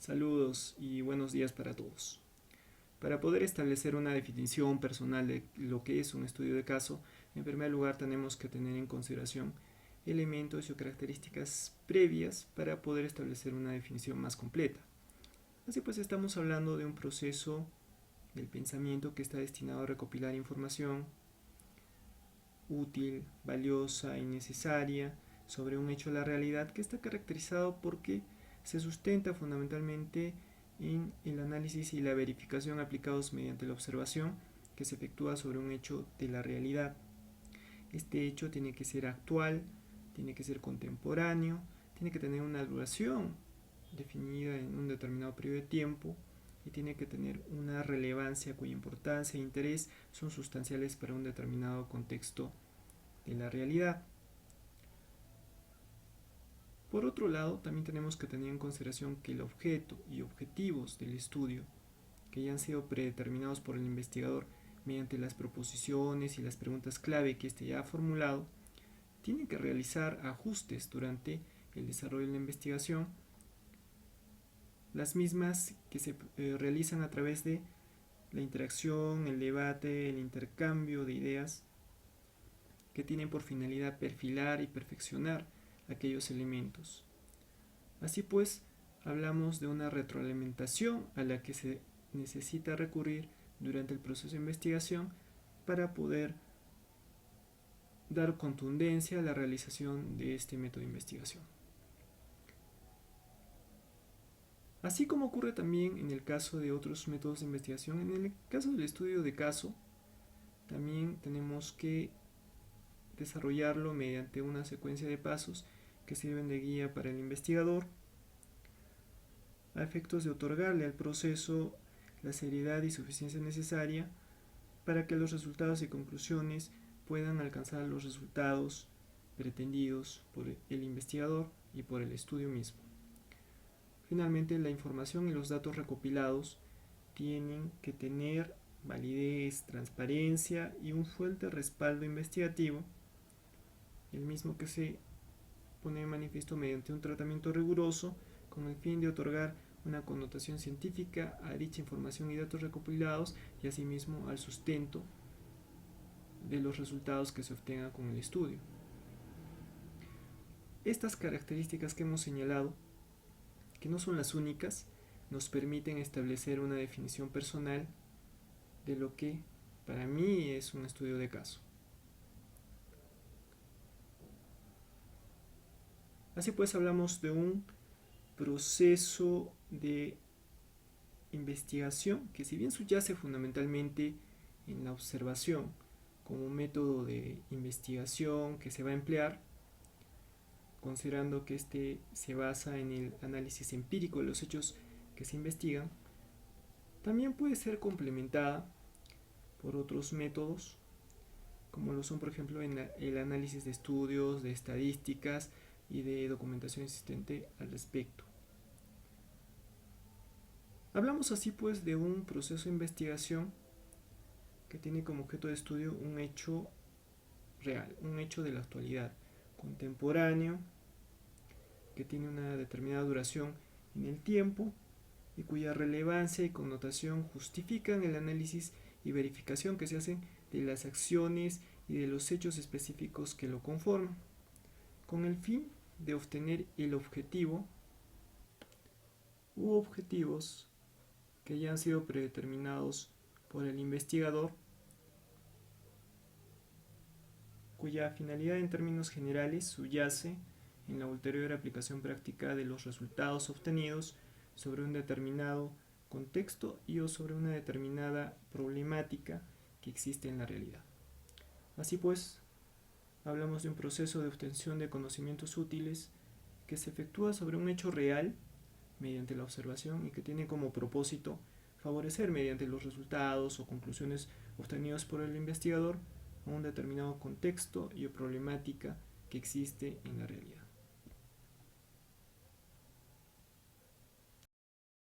Saludos y buenos días para todos. Para poder establecer una definición personal de lo que es un estudio de caso, en primer lugar tenemos que tener en consideración elementos y características previas para poder establecer una definición más completa. Así pues, estamos hablando de un proceso del pensamiento que está destinado a recopilar información útil, valiosa y necesaria sobre un hecho de la realidad que está caracterizado porque se sustenta fundamentalmente en el análisis y la verificación aplicados mediante la observación que se efectúa sobre un hecho de la realidad. Este hecho tiene que ser actual, tiene que ser contemporáneo, tiene que tener una duración definida en un determinado periodo de tiempo y tiene que tener una relevancia cuya importancia e interés son sustanciales para un determinado contexto de la realidad. Por otro lado, también tenemos que tener en consideración que el objeto y objetivos del estudio, que ya han sido predeterminados por el investigador mediante las proposiciones y las preguntas clave que éste ya ha formulado, tienen que realizar ajustes durante el desarrollo de la investigación, las mismas que se realizan a través de la interacción, el debate, el intercambio de ideas, que tienen por finalidad perfilar y perfeccionar aquellos elementos. Así pues, hablamos de una retroalimentación a la que se necesita recurrir durante el proceso de investigación para poder dar contundencia a la realización de este método de investigación. Así como ocurre también en el caso de otros métodos de investigación, en el caso del estudio de caso, también tenemos que desarrollarlo mediante una secuencia de pasos que sirven de guía para el investigador a efectos de otorgarle al proceso la seriedad y suficiencia necesaria para que los resultados y conclusiones puedan alcanzar los resultados pretendidos por el investigador y por el estudio mismo. Finalmente, la información y los datos recopilados tienen que tener validez, transparencia y un fuerte respaldo investigativo, el mismo que se pone de manifiesto mediante un tratamiento riguroso con el fin de otorgar una connotación científica a dicha información y datos recopilados y asimismo al sustento de los resultados que se obtengan con el estudio. Estas características que hemos señalado, que no son las únicas, nos permiten establecer una definición personal de lo que para mí es un estudio de caso. Así pues, hablamos de un proceso de investigación que, si bien subyace fundamentalmente en la observación como método de investigación que se va a emplear, considerando que este se basa en el análisis empírico de los hechos que se investigan, también puede ser complementada por otros métodos, como lo son, por ejemplo, en el análisis de estudios, de estadísticas y de documentación existente al respecto. Hablamos así pues de un proceso de investigación que tiene como objeto de estudio un hecho real, un hecho de la actualidad, contemporáneo, que tiene una determinada duración en el tiempo y cuya relevancia y connotación justifican el análisis y verificación que se hacen de las acciones y de los hechos específicos que lo conforman, con el fin de obtener el objetivo u objetivos que ya han sido predeterminados por el investigador, cuya finalidad en términos generales subyace en la ulterior aplicación práctica de los resultados obtenidos sobre un determinado contexto y o sobre una determinada problemática que existe en la realidad. Así pues, hablamos de un proceso de obtención de conocimientos útiles que se efectúa sobre un hecho real mediante la observación y que tiene como propósito favorecer mediante los resultados o conclusiones obtenidos por el investigador a un determinado contexto y problemática que existe en la realidad.